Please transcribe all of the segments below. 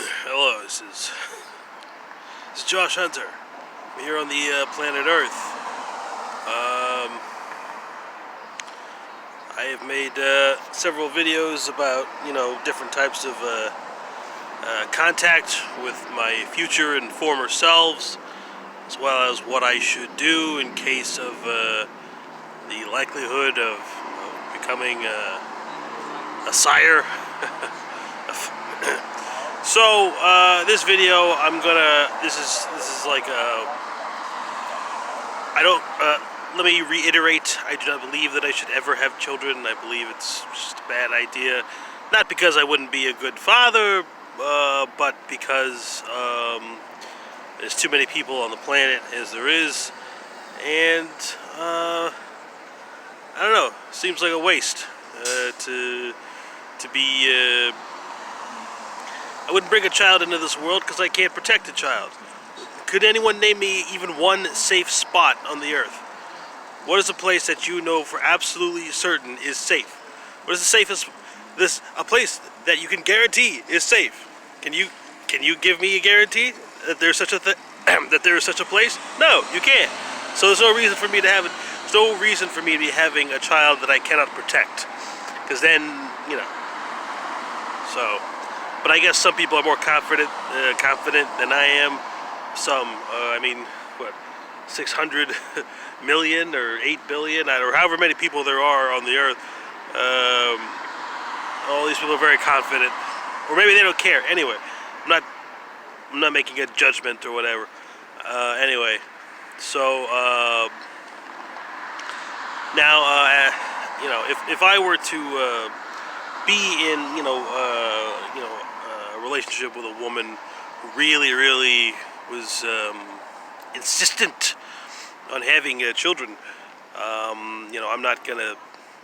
Hello, this is Josh Hunter. I'm here on the planet Earth. I have made several videos about, different types of contact with my future and former selves, as well as what I should do in case of the likelihood of becoming a sire. So this video, this is like I don't. Let me reiterate. I do not believe that I should ever have children. I believe it's just a bad idea. Not because I wouldn't be a good father, but because there's too many people on the planet as there is, and I don't know. Seems like a waste to be. I wouldn't bring a child into this world because I can't protect a child. Could anyone name me even one safe spot on the earth? What is a place that you know for absolutely certain is safe? What is the safest? A place that you can guarantee is safe. Can you give me a guarantee that there's such a that there is such a place? No, you can't. So there's no reason for me to be having a child that I cannot protect. Because then, so. But I guess some people are more confident than I am. Some, 600 million or 8 billion, or however many people there are on the earth. All these people are very confident, or maybe they don't care. Anyway, I'm not making a judgment or whatever. Anyway, so now, if I were to be in, a relationship with a woman who really was insistent on having children, I'm not gonna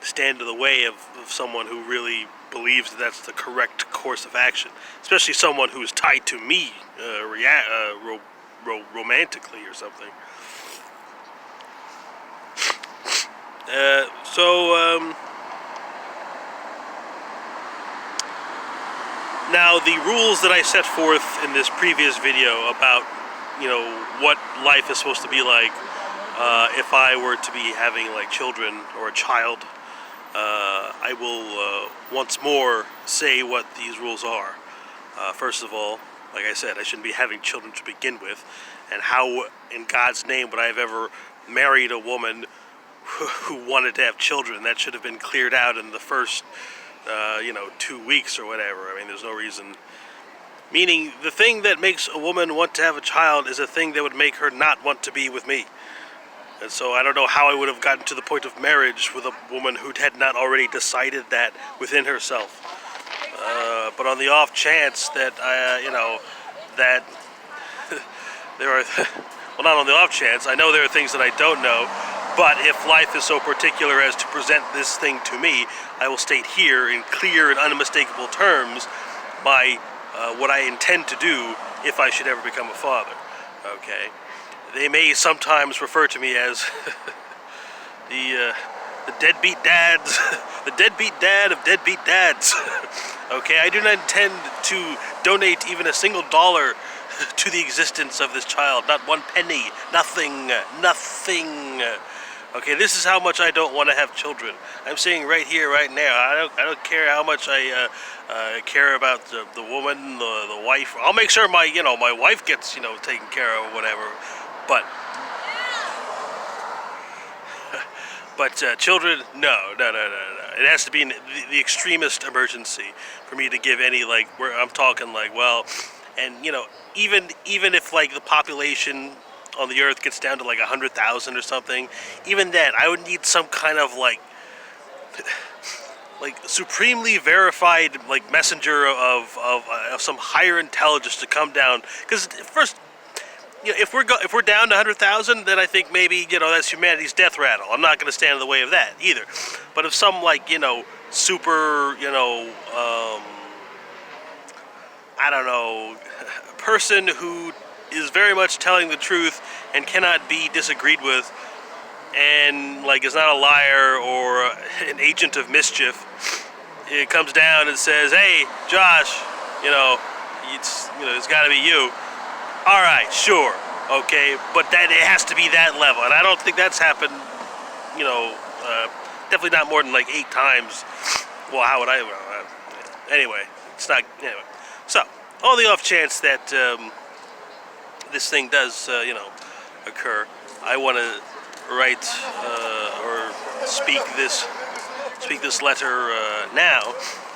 stand in the way of someone who really believes that's the correct course of action, especially someone who is tied to me romantically or something. Now, the rules that I set forth in this previous video about, what life is supposed to be like if I were to be having, children or a child, I will once more say what these rules are. First of all, like I said, I shouldn't be having children to begin with, and how in God's name would I have ever married a woman who wanted to have children? That should have been cleared out in the first 2 weeks or whatever. I mean, there's no reason. Meaning, the thing that makes a woman want to have a child is a thing that would make her not want to be with me. And so I don't know how I would have gotten to the point of marriage with a woman who had not already decided that within herself. But on the off chance that, that there are, well, not on the off chance, I know there are things that I don't know. But if life is so particular as to present this thing to me, I will state here in clear and unmistakable terms what I intend to do if I should ever become a father. Okay, they may sometimes refer to me as the deadbeat dads, the deadbeat dad of deadbeat dads. Okay, I do not intend to donate even a single dollar to the existence of this child. Not one penny. Nothing. Okay, this is how much I don't want to have children. I'm saying right here, right now. I don't care how much I care about the woman, the wife. I'll make sure my wife gets taken care of or whatever. But children, no. It has to be in the extremist emergency for me to give any where I'm talking and even if the population on the earth gets down to 100,000 or something, even then I would need some kind of supremely verified messenger of some higher intelligence to come down. Because first, if we're down to 100,000, then I think maybe that's humanity's death rattle. I'm not going to stand in the way of that either. But if some super I don't know, person who is very much telling the truth and cannot be disagreed with, and is not a liar or an agent of mischief, it comes down and says, "Hey, Josh, it's got to be you. All right, sure, okay, but that it has to be that level, and I don't think that's happened. Definitely not more than like 8 times. Well, how would I? Anyway, it's not. Anyway, so on the off chance that this thing does, occur, I want to write or speak this letter now,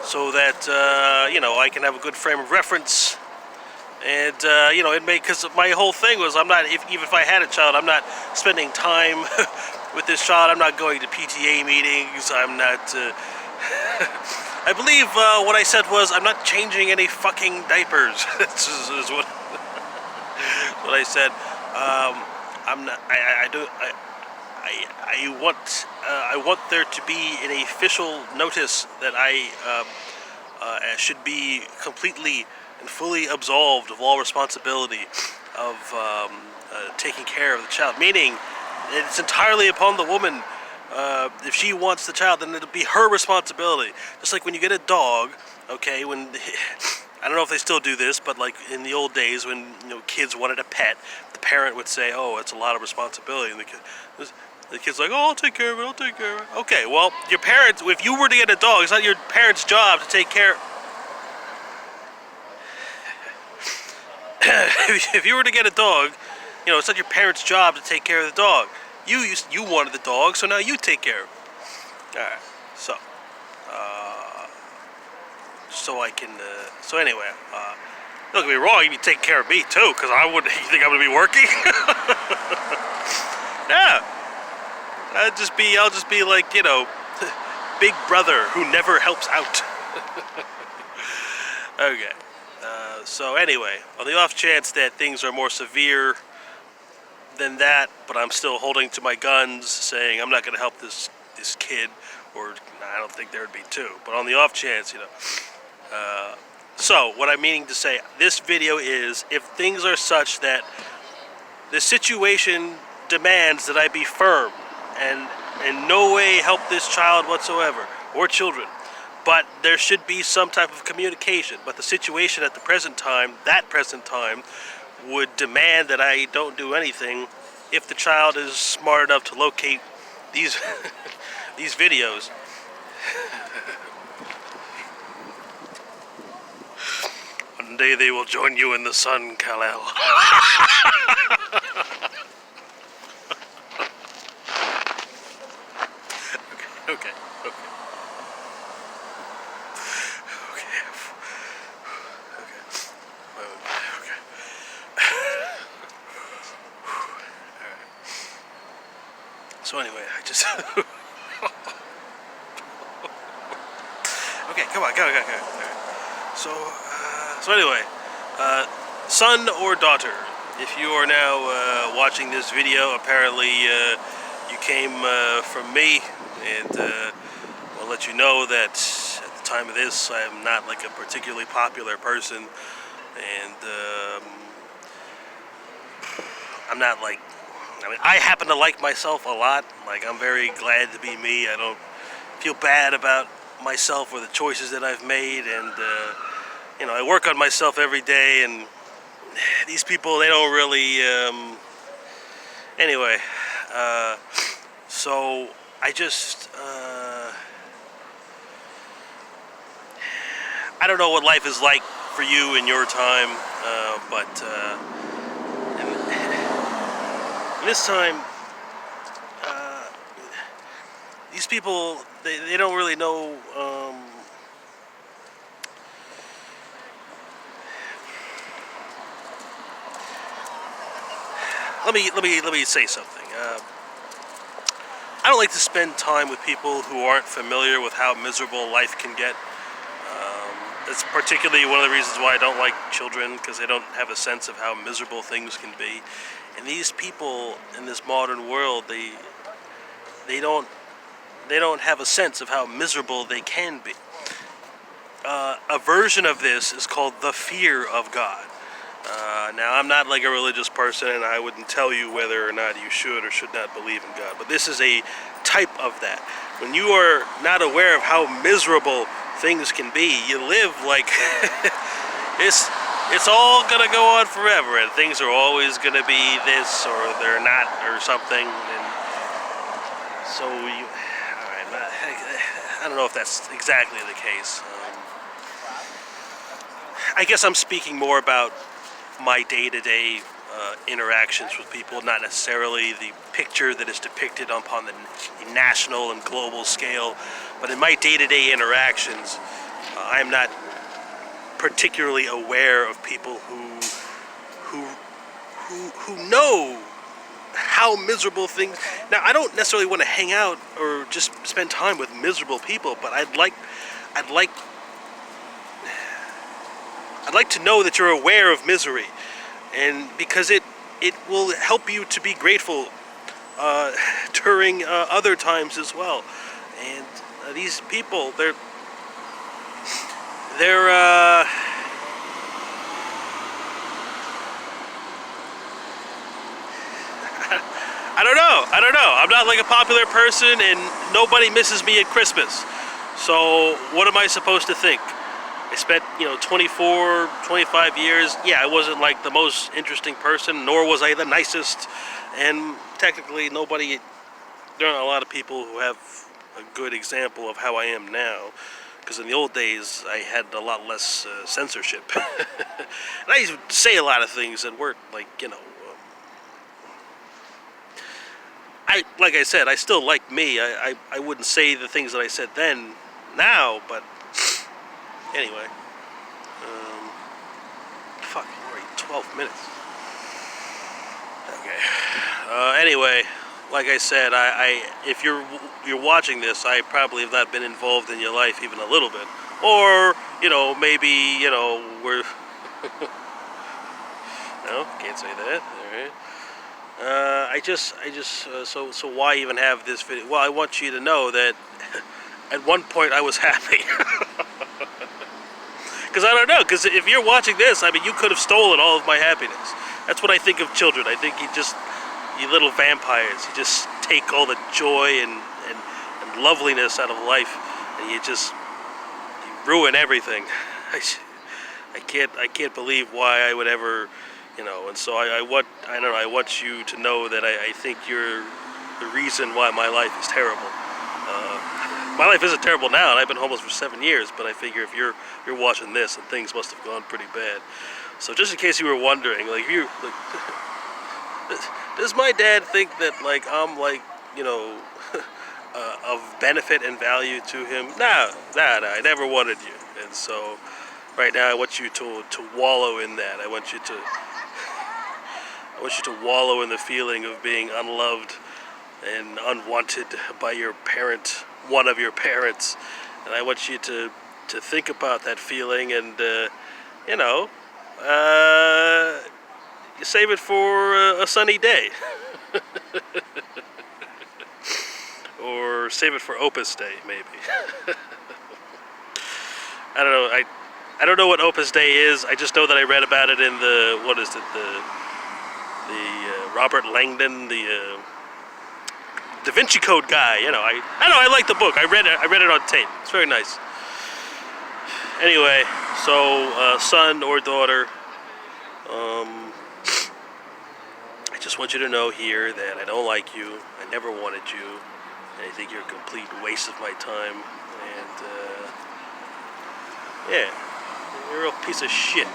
so that I can have a good frame of reference. And it may, because my whole thing was, I'm not, even if I had a child, I'm not spending time with this child. I'm not going to PTA meetings. I'm not. I believe what I said was, I'm not changing any fucking diapers. This is what what I said. I'm not. I want there to be an official notice that I should be completely and fully absolved of all responsibility of taking care of the child. Meaning, it's entirely upon the woman. If she wants the child, then it'll be her responsibility. Just like when you get a dog, okay, when I don't know if they still do this, but like in the old days when kids wanted a pet, the parent would say, "Oh, it's a lot of responsibility," and the kid's like, "Oh, I'll take care of it. I'll take care of it." Okay, well, your parents, if you were to get a dog, it's not your parents' job to take care. If you were to get a dog, it's not your parents' job to take care of the dog. You wanted the dog, so now you take care of it. All right. So I can. So anyway, don't get me wrong. You take care of me too, because I would. You think I'm gonna be working? Yeah. I'll just be like Big Brother who never helps out. Okay. So anyway, on the off chance that things are more severe than that, but I'm still holding to my guns, saying I'm not going to help this kid, or I don't think there would be 2. But on the off chance, So what I'm meaning to say, this video is, if things are such that the situation demands that I be firm and in no way help this child whatsoever, or children, but there should be some type of communication. But the situation at the present time, would demand that I don't do anything if the child is smart enough to locate these these videos. One day they will join you in the sun, Kal-El. Okay. So anyway, I just okay, come on, go. So anyway, son or daughter, if you are now watching this video, apparently you came from me, and I'll let you know that at the time of this, I'm not like a particularly popular person, and I'm not like. I happen to like myself a lot. Like, I'm very glad to be me. I don't feel bad about myself or the choices that I've made, and I work on myself every day, and these people, they don't really anyway, so I just I don't know what life is like for you in your time, but this time, these people, they don't really know, let me say something. I don't like to spend time with people who aren't familiar with how miserable life can get. It's particularly one of the reasons why I don't like children, because they don't have a sense of how miserable things can be. And these people in this modern world, they don't have a sense of how miserable they can be. A version of this is called the fear of God. Now, I'm not like a religious person, and I wouldn't tell you whether or not you should or should not believe in God. But this is a type of that. When you are not aware of how miserable things can be, you live like this. it's all gonna go on forever, and things are always gonna be this or they're not or something. And so you, all right, I don't know if that's exactly the case. I guess I'm speaking more about my day-to-day interactions with people, not necessarily the picture that is depicted upon the national and global scale, but in my day-to-day interactions, I'm not particularly aware of people who know how miserable things. Now, I don't necessarily want to hang out or just spend time with miserable people, but I'd like to know that you're aware of misery, and because it will help you to be grateful during other times as well. And these people, they're I don't know. I'm not like a popular person, and nobody misses me at Christmas. So what am I supposed to think? I spent, 24, 25 years. Yeah, I wasn't like the most interesting person, nor was I the nicest. And technically, there aren't a lot of people who have a good example of how I am now. Because in the old days, I had a lot less censorship. And I used to say a lot of things that weren't like, like I said, I still like me. I wouldn't say the things that I said then, now, but anyway. Fuck, already 12 minutes. Okay. Anyway, like I said, if you're watching this, I probably have not been involved in your life even a little bit, or maybe we're. No, can't say that. All right. So why even have this video? Well, I want you to know that at one point I was happy. Because I don't know, because if you're watching this, I mean, you could have stolen all of my happiness. That's what I think of children. I think you little vampires, you just take all the joy and loveliness out of life, and you ruin everything. I can't believe why I would ever, and so I want you to know that I think you're the reason why my life is terrible. My life isn't terrible now, and I've been homeless for 7 years, but I figure if you're watching this, and things must have gone pretty bad. So just in case you were wondering, does my dad think that I'm of benefit and value to him? Nah, I never wanted you, and so right now I want you to wallow in that. I want you to wallow in the feeling of being unloved and unwanted by your parent, one of your parents, and I want you to think about that feeling, and you save it for a sunny day, or save it for Opus Day, maybe. I don't know. I don't know what Opus Day is. I just know that I read about it in the Robert Langdon, the Da Vinci Code guy. I like the book. I read it on tape. It's very nice. Anyway, so son or daughter, I just want you to know here that I don't like you. I never wanted you. And I think you're a complete waste of my time. And yeah, you're a real piece of shit.